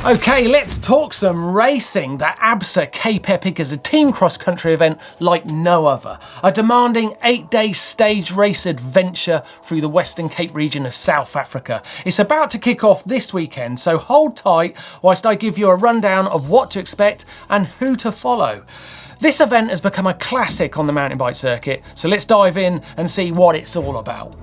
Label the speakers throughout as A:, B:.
A: Okay, let's talk some racing. The Absa Cape Epic is a team cross-country event like no other. A demanding 8-day stage race adventure through the Western Cape region of South Africa. It's about to kick off this weekend, so hold tight whilst I give you a rundown of what to expect and who to follow. This event has become a classic on the mountain bike circuit, so let's dive in and see what it's all about.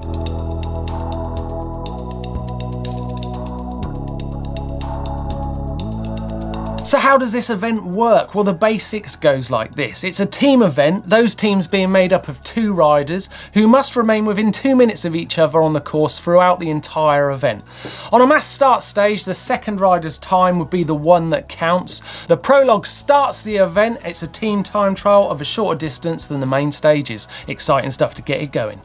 A: So how does this event work? Well, the basics goes like this. It's a team event, those teams being made up of 2 riders who must remain within 2 minutes of each other on the course throughout the entire event. On a mass start stage, the second rider's time would be the one that counts. The Prologue starts the event. It's a team time trial of a shorter distance than the main stages. Exciting stuff to get it going.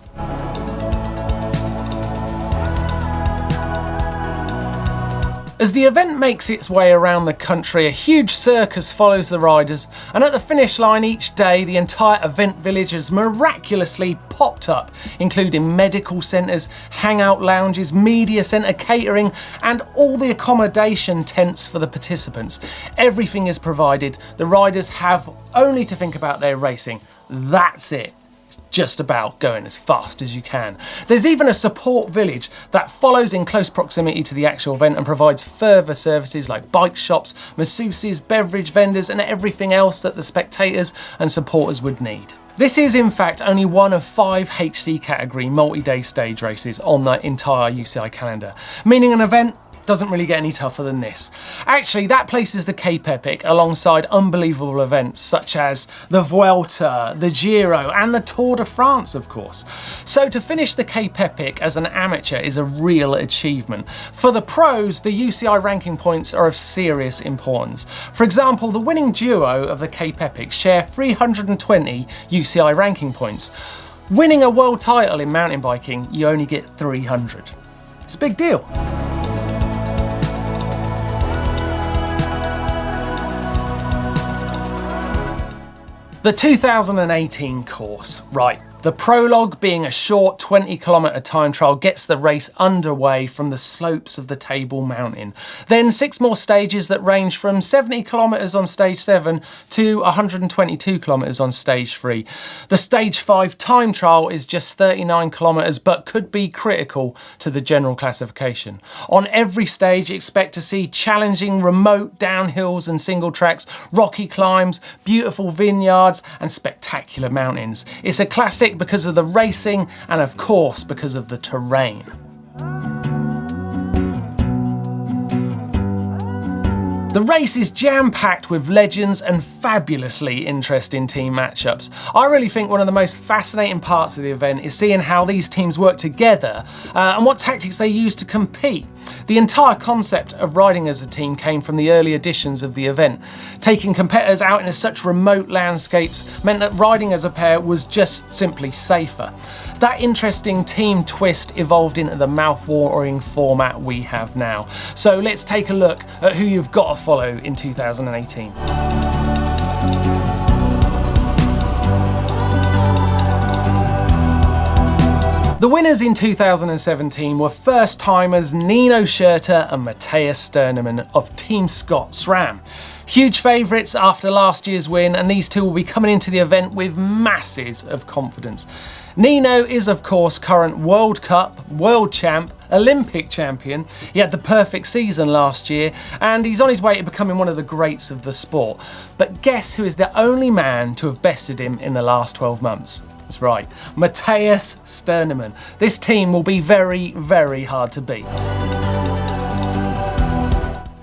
A: As the event makes its way around the country, a huge circus follows the riders, and at the finish line each day, the entire event village has miraculously popped up, including medical centres, hangout lounges, media centre, catering, and all the accommodation tents for the participants. Everything is provided. The riders have only to think about their racing. That's it. Just about going as fast as you can. There's even a support village that follows in close proximity to the actual event and provides further services like bike shops, masseuses, beverage vendors, and everything else that the spectators and supporters would need. This is in fact only one of 5 HC category multi-day stage races on the entire UCI calendar, meaning an event doesn't really get any tougher than this. Actually, that places the Cape Epic alongside unbelievable events such as the Vuelta, the Giro, and the Tour de France, of course. So to finish the Cape Epic as an amateur is a real achievement. For the pros, the UCI ranking points are of serious importance. For example, the winning duo of the Cape Epic share 320 UCI ranking points. Winning a world title in mountain biking, you only get 300. It's a big deal. The 2018 course, right. The Prologue, being a short 20-kilometre time trial, gets the race underway from the slopes of the Table Mountain. Then 6 more stages that range from 70 kilometres on stage 7 to 122 kilometres on stage 3. The stage 5 time trial is just 39 kilometres but could be critical to the general classification. On every stage, expect to see challenging remote downhills and single tracks, rocky climbs, beautiful vineyards and spectacular mountains. It's a classic because of the racing and of course because of the terrain. The race is jam-packed with legends and fabulously interesting team matchups. I really think one of the most fascinating parts of the event is seeing how these teams work together and what tactics they use to compete. The entire concept of riding as a team came from the early editions of the event. Taking competitors out into such remote landscapes meant that riding as a pair was just simply safer. That interesting team twist evolved into the mouth-watering format we have now. So let's take a look at who you've got to follow in 2018. The winners in 2017 were first-timers Nino Schurter and Matthias Sternemann of Team Scott SRAM. Huge favourites after last year's win, and these two will be coming into the event with masses of confidence. Nino is of course current World Cup, World Champ, Olympic champion. He had the perfect season last year and he's on his way to becoming one of the greats of the sport. But guess who is the only man to have bested him in the last 12 months? That's right, Matthias Sternemann. This team will be very, very hard to beat.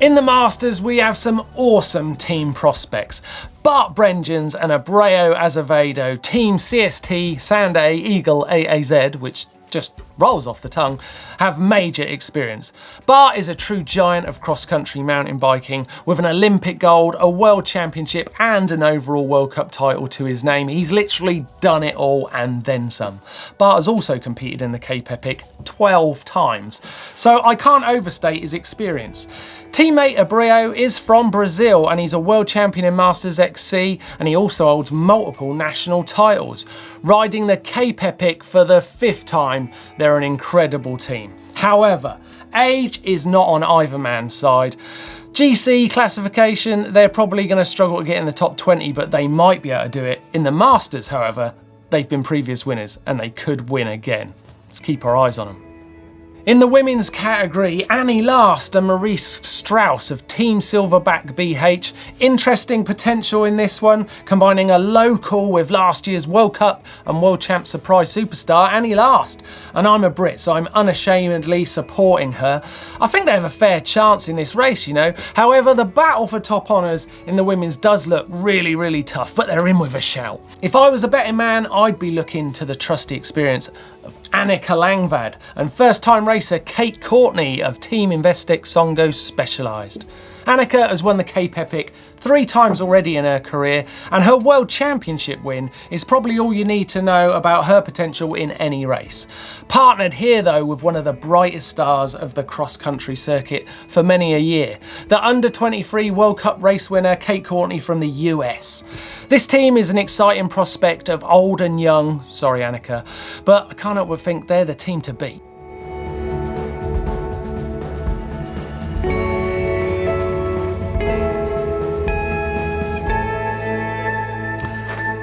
A: In the Masters, we have some awesome team prospects. Bart Brentjens and Abreu Azevedo, Team CST Sande Eagle AAZ, which just rolls off the tongue, have major experience. Bart is a true giant of cross-country mountain biking with an Olympic gold, a World Championship and an overall World Cup title to his name. He's literally done it all and then some. Bart has also competed in the Cape Epic 12 times, so I can't overstate his experience. Teammate Abreu is from Brazil and he's a world champion in Masters XC, and he also holds multiple national titles. Riding the Cape Epic for the 5th time, they're an incredible team. However, age is not on either man's side. GC classification, they're probably going to struggle to get in the top 20, but they might be able to do it. In the Masters, however, they've been previous winners and they could win again. Let's keep our eyes on them. In the women's category, Annie Last and Maurice Strauss of Team Silverback BH. Interesting potential in this one, combining a local with last year's World Cup and World Champ surprise superstar, Annie Last. And I'm a Brit, so I'm unashamedly supporting her. I think they have a fair chance in this race, you know. However, the battle for top honours in the women's does look really, really tough, but they're in with a shout. If I was a betting man, I'd be looking to the trusty experience of Annika Langvad and first-time racer Kate Courtney of Team Investec Songo Specialised. Annika has won the Cape Epic 3 times already in her career, and her World Championship win is probably all you need to know about her potential in any race. Partnered here though with one of the brightest stars of the cross-country circuit for many a year, the under-23 World Cup race winner Kate Courtney from the US. This team is an exciting prospect of old and young, sorry Annika, but I can't help but think they're the team to beat.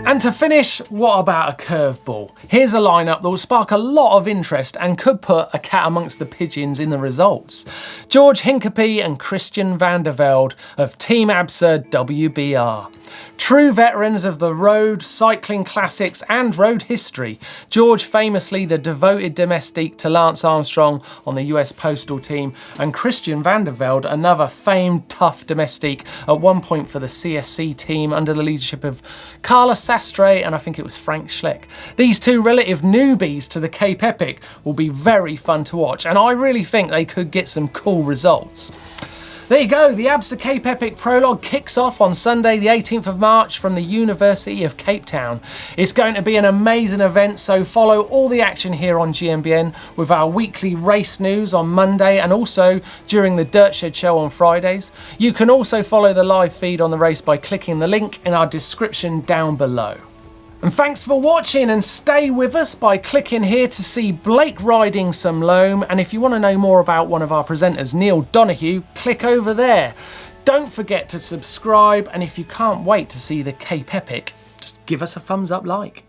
A: And to finish, what about a curveball? Here's a lineup that will spark a lot of interest and could put a cat amongst the pigeons in the results. George Hincapie and Christian van der Velde of Team Absa WBR. True veterans of the road, cycling classics and road history. George famously the devoted domestique to Lance Armstrong on the US Postal Team, and Christian van der Velde, another famed tough domestique at one point for the CSC team under the leadership of Carla Sastre and I think it was Frank Schleck. These two relative newbies to the Cape Epic will be very fun to watch, and I really think they could get some cool results. There you go, the Absa Cape Epic Prologue kicks off on Sunday the 18th of March from the University of Cape Town. It's going to be an amazing event, so follow all the action here on GMBN with our weekly race news on Monday and also during the Dirt Shed Show on Fridays. You can also follow the live feed on the race by clicking the link in our description down below. And thanks for watching, and stay with us by clicking here to see Blake riding some loam, and if you want to know more about one of our presenters, Neil Donoghue, click over there. Don't forget to subscribe, and if you can't wait to see the Cape Epic, just give us a thumbs up like.